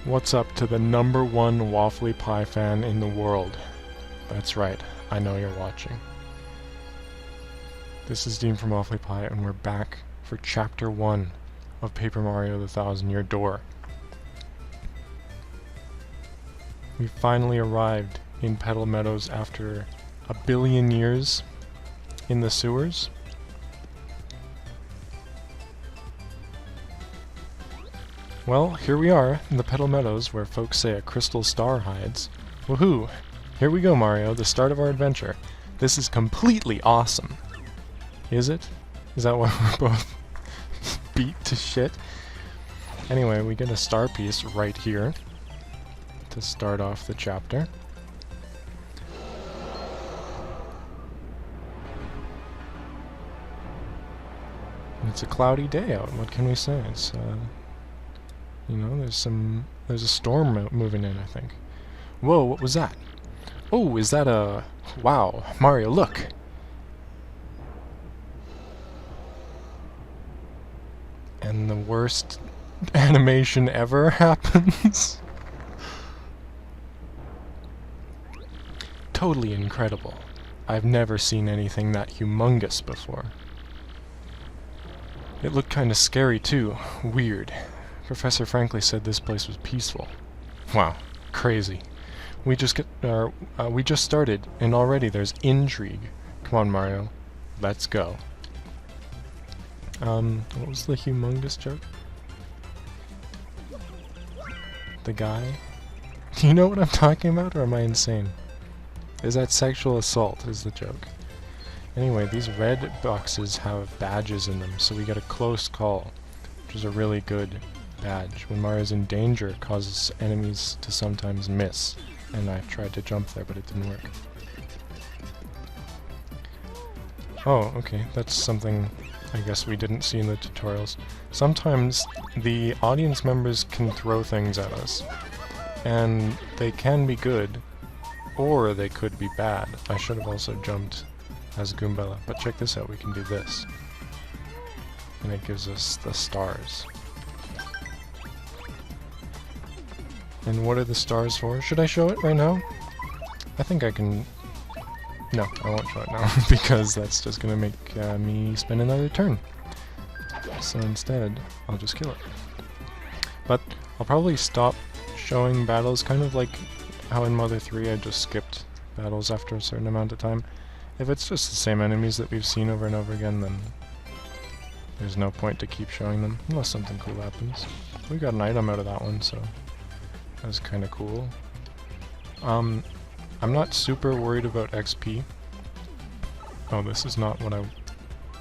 What's up to the #1 Wafflypie fan in the world? That's right, I know you're watching. This is Dean from Wafflypie, and we're back for Chapter 1 of Paper Mario: The Thousand Year Door. We finally arrived in Petal Meadows after a billion years in the sewers. Well, here we are in the Petal Meadows, where folks say a crystal star hides. Woohoo! Here we go, Mario, the start of our adventure. This is completely awesome. Is it? Is that why we're both beat to shit? Anyway, we get a star piece right here to start off the chapter. It's a cloudy day out, what can we say? It's, you know, there's a storm moving in, I think. Whoa, what was that? Oh, is that a... Wow, Mario, look! And the worst animation ever happens. Totally incredible. I've never seen anything that humongous before. It looked kinda scary too. Weird. Professor Frankly said this place was peaceful. Wow, crazy. We just started, and already there's intrigue. Come on, Mario. Let's go. What was the humongous joke? The guy? Do you know what I'm talking about, or am I insane? Is that sexual assault, is the joke. Anyway, these red boxes have badges in them, so we get a close call, which is a really good badge. When Mario's in danger, it causes enemies to sometimes miss. And I tried to jump there, but it didn't work. Oh, okay, that's something I guess we didn't see in the tutorials. Sometimes the audience members can throw things at us, and they can be good, or they could be bad. I should have also jumped as Goombella, but check this out, we can do this. And it gives us the stars. And what are the stars for? Should I show it right now? I think I can... No, I won't show it now, because that's just gonna make me spend another turn. So instead, I'll just kill it. But I'll probably stop showing battles, kind of like how in Mother 3 I just skipped battles after a certain amount of time. If it's just the same enemies that we've seen over and over again, then there's no point to keep showing them, unless something cool happens. We got an item out of that one, so that was kind of cool. I'm not super worried about XP. Oh, this is not what I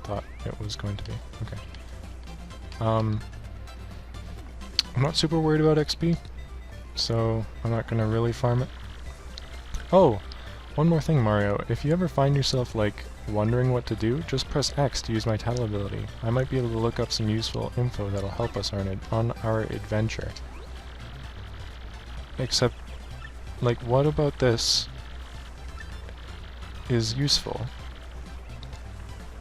thought it was going to be. Okay. I'm not super worried about XP, so I'm not gonna really farm it. Oh! One more thing, Mario. If you ever find yourself, like, wondering what to do, just press X to use my tattle ability. I might be able to look up some useful info that'll help us on our adventure. Except, like, what about this is useful?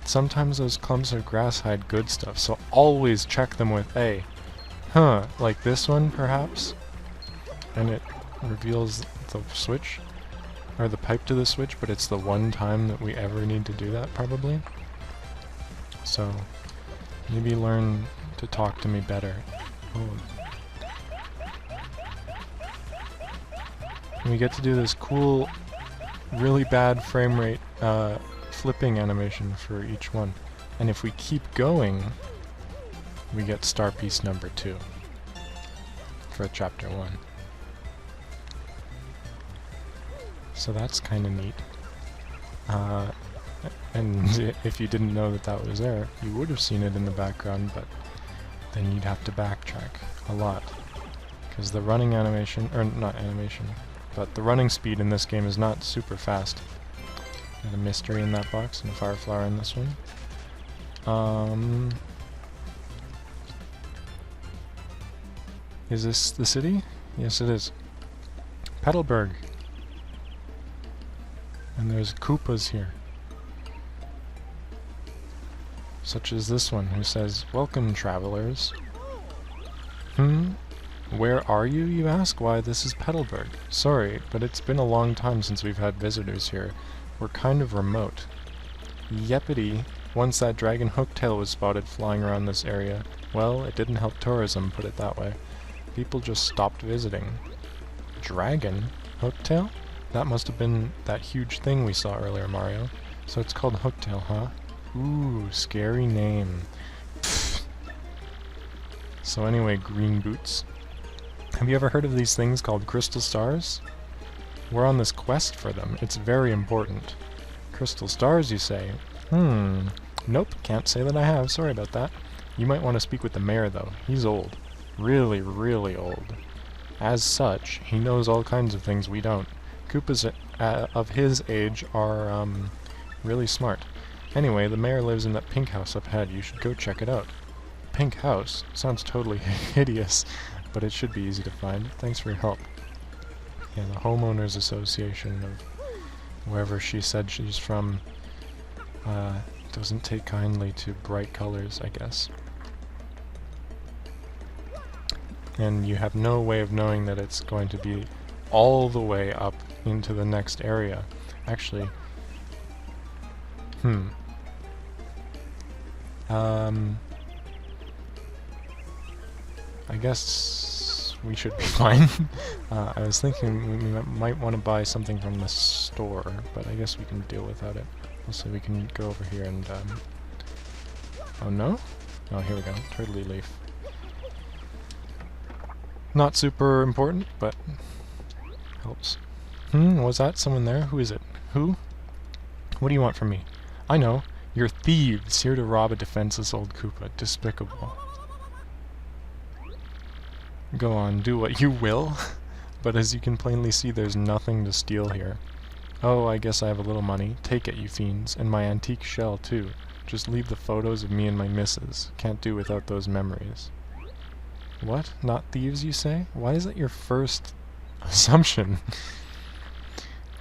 Sometimes those clumps of grass hide good stuff, so always check them with A. Huh, like this one, perhaps? And it reveals the switch? Or the pipe to the switch, but it's the one time that we ever need to do that, probably. So, maybe learn to talk to me better. Oh. And we get to do this cool, really bad frame rate flipping animation for each one. And if we keep going, we get star piece number 2 for chapter 1. So that's kind of neat. And if you didn't know that that was there, you would have seen it in the background, but then you'd have to backtrack a lot. Because the running animation, or not animation, but the running speed in this game is not super fast. Got a mystery in that box, and a fire flower in this one. Is this the city? Yes, it is. Petalburg. And there's Koopas here. Such as this one, who says, "Welcome, travelers." Where are you, you ask? Why, this is Petalburg. Sorry, but it's been a long time since we've had visitors here. We're kind of remote. Yeppity. Once that dragon hooktail was spotted flying around this area, well, it didn't help tourism, put it that way. People just stopped visiting. Dragon? Hooktail? That must have been that huge thing we saw earlier, Mario. So it's called Hooktail, huh? Ooh, scary name. Pfft. So anyway, Green Boots. Have you ever heard of these things called crystal stars? We're on this quest for them. It's very important. Crystal stars, you say? Nope, can't say that I have. Sorry about that. You might want to speak with the mayor, though. He's old. Really, really old. As such, he knows all kinds of things we don't. Koopas of his age are, really smart. Anyway, the mayor lives in that pink house up ahead. You should go check it out. Pink house? Sounds totally hideous, but it should be easy to find. Thanks for your help. Yeah, the Homeowners Association of wherever she said she's from, doesn't take kindly to bright colors, I guess. And you have no way of knowing that it's going to be all the way up into the next area. Actually, I guess we should be fine. I was thinking we might want to buy something from the store, but I guess we can deal without it. Also, we can go over here and, oh no? Oh, here we go. Turtley leaf. Not super important, but helps. Was that someone there? Who is it? Who? What do you want from me? I know. You're thieves, here to rob a defenseless old Koopa. Despicable. Go on, do what you will. But as you can plainly see, there's nothing to steal here. Oh, I guess I have a little money. Take it, you fiends. And my antique shell, too. Just leave the photos of me and my missus. Can't do without those memories. What? Not thieves, you say? Why is that your first assumption?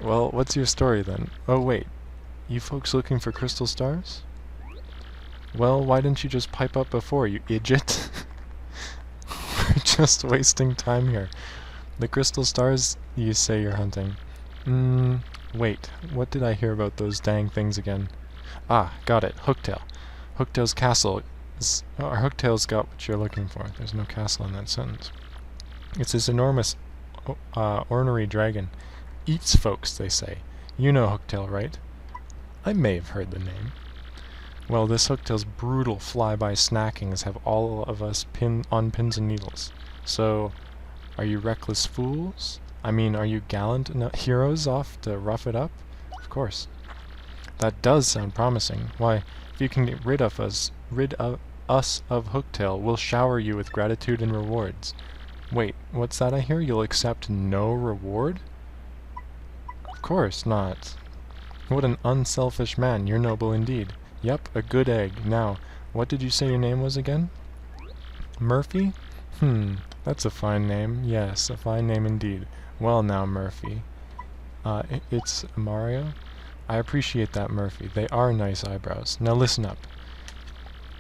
Well, what's your story then? Oh, wait. You folks looking for crystal stars? Well, why didn't you just pipe up before, you idiot? We're just wasting time here. The crystal stars you say you're hunting. Wait. What did I hear about those dang things again? Ah, got it. Hooktail. Hooktail's castle. Hooktail's got what you're looking for. There's no castle in that sentence. It's this enormous ornery dragon. Eats folks, they say. You know Hooktail, right? I may have heard the name. Well, this Hooktail's brutal fly-by snackings have all of us on pins and needles. So, are you reckless fools? I mean, are you gallant heroes off to rough it up? Of course. That does sound promising. Why, if you can get rid of us of Hooktail, we'll shower you with gratitude and rewards. Wait, what's that I hear? You'll accept no reward? Of course not. What an unselfish man. You're noble indeed. Yep, a good egg. Now, what did you say your name was again? Murphy? That's a fine name. Yes, a fine name indeed. Well now, Murphy. It's Mario? I appreciate that, Murphy. They are nice eyebrows. Now listen up.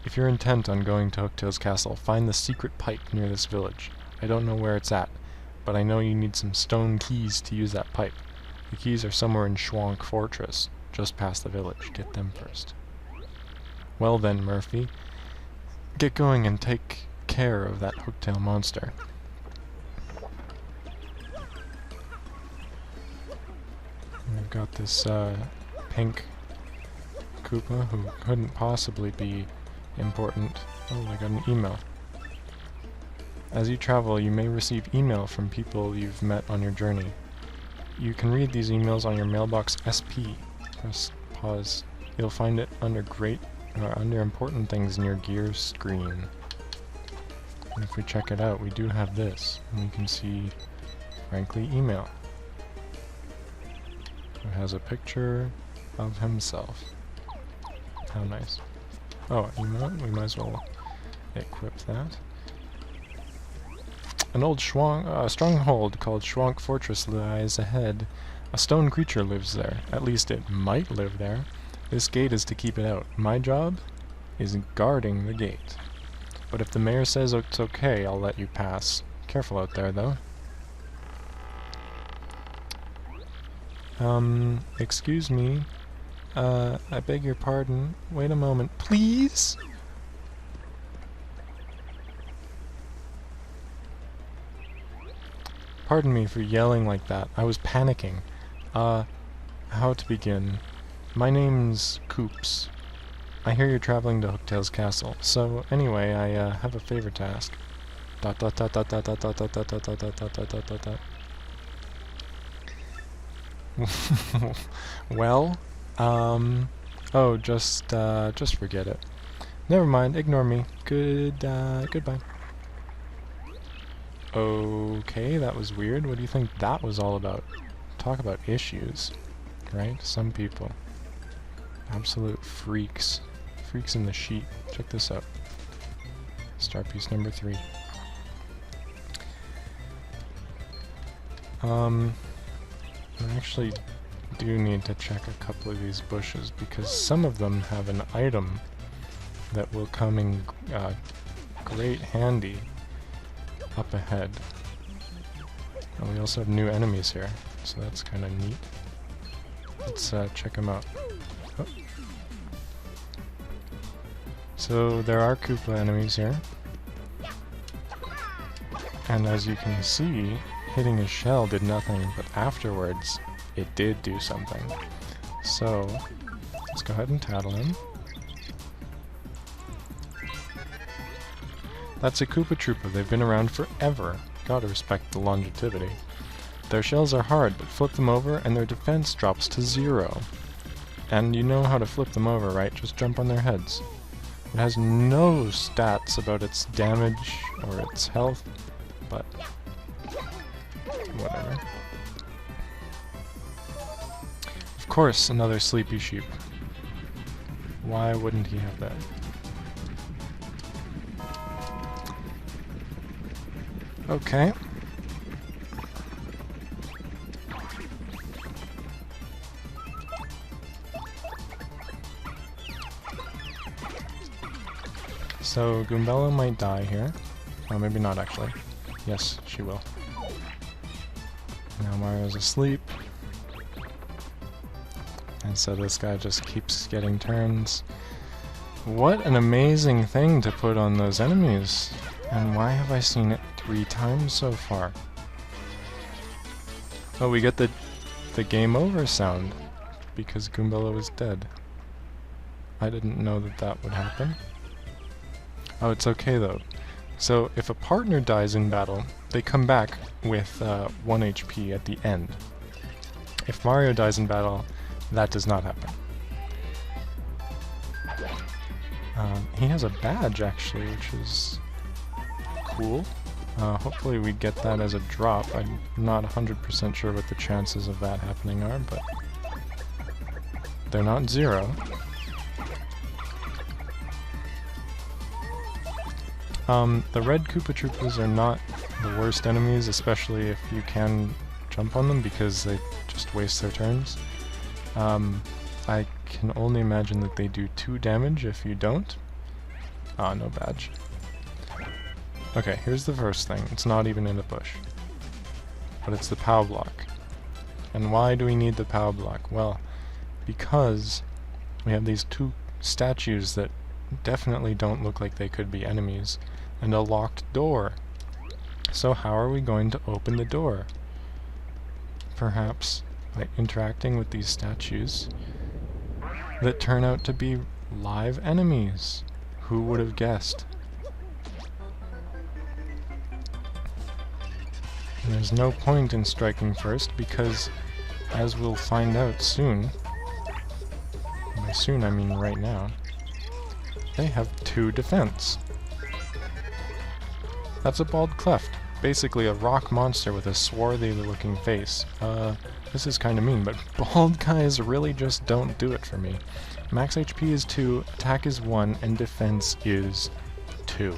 If you're intent on going to Hooktail's castle, find the secret pipe near this village. I don't know where it's at, but I know you need some stone keys to use that pipe. The keys are somewhere in Schwank Fortress, just past the village. Get them first. Well then, Murphy, get going and take care of that Hooktail monster. We've got this pink Koopa who couldn't possibly be important. Oh, I got an email. As you travel, you may receive email from people you've met on your journey. You can read these emails on your mailbox SP. Press pause. You'll find it under under important things in your gear screen. And if we check it out, we do have this. And we can see, frankly, email. It has a picture of himself. How nice. Oh, you know what? We might as well equip that. An old stronghold called Schwank Fortress lies ahead. A stone creature lives there. At least it might live there. This gate is to keep it out. My job is guarding the gate. But if the mayor says it's okay, I'll let you pass. Careful out there, though. Excuse me. I beg your pardon. Wait a moment, please? Pardon me for yelling like that. I was panicking. How to begin? My name's Coops. I hear you're traveling to Hooktail's castle. So, anyway, I have a favor to ask. Dot dot dot dot dot dot dot dot dot dot dot dot dot dot dot dot dot. Well, oh, just forget it. Never mind, ignore me. Goodbye. Okay, that was weird. What do you think that was all about? Talk about issues, right? Some people. Absolute freaks. Freaks in the sheet. Check this out. Star piece number 3. I actually do need to check a couple of these bushes because some of them have an item that will come in great handy up ahead. And we also have new enemies here, so that's kind of neat. Let's check them out. Oh. So there are Koopa enemies here, and as you can see, hitting his shell did nothing, but afterwards it did do something. So let's go ahead and tattle him. That's a Koopa Troopa. They've been around forever. Gotta respect the longevity. Their shells are hard, but flip them over and their defense drops to 0. And you know how to flip them over, right? Just jump on their heads. It has no stats about its damage or its health, but whatever. Of course, another sleepy sheep. Why wouldn't he have that? Okay. So Goombella might die here. Oh, maybe not actually. Yes, she will. Now Mario's asleep. And so this guy just keeps getting turns. What an amazing thing to put on those enemies. And why have I seen it 3 times so far? Oh, we get the game over sound because Goombella was dead. I didn't know that that would happen. Oh, it's okay though. So if a partner dies in battle, they come back with 1 HP at the end. If Mario dies in battle, that does not happen. He has a badge actually, which is cool. Hopefully we get that as a drop. I'm not 100% sure what the chances of that happening are, but they're not 0. The red Koopa Troopas are not the worst enemies, especially if you can jump on them because they just waste their turns. I can only imagine that they do 2 damage if you don't. Ah, no badge. Okay, here's the first thing. It's not even in a bush. But it's the POW block. And why do we need the POW block? Well, because we have these 2 statues that definitely don't look like they could be enemies, and a locked door. So how are we going to open the door? Perhaps by interacting with these statues that turn out to be live enemies. Who would have guessed? And there's no point in striking first because, as we'll find out soon, by soon I mean right now, they have 2 defense. That's a bald cleft. Basically a rock monster with a swarthy looking face. This is kinda mean, but bald guys really just don't do it for me. Max HP is 2, attack is 1, and defense is 2.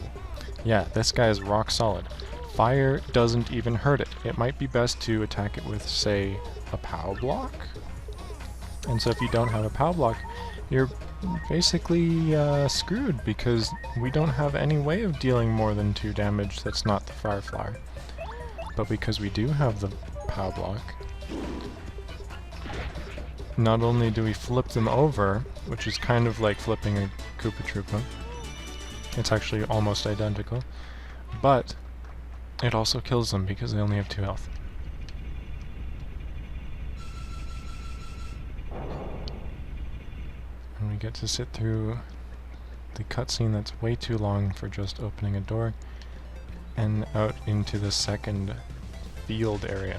Yeah, this guy is rock solid. Fire doesn't even hurt it. It might be best to attack it with, say, a POW block? And so if you don't have a POW block, you're basically screwed because we don't have any way of dealing more than 2 damage that's not the Fire Flower. But because we do have the POW block, not only do we flip them over, which is kind of like flipping a Koopa Troopa, it's actually almost identical, but it also kills them because they only have 2 health. And we get to sit through the cutscene that's way too long for just opening a door, and out into the second field area.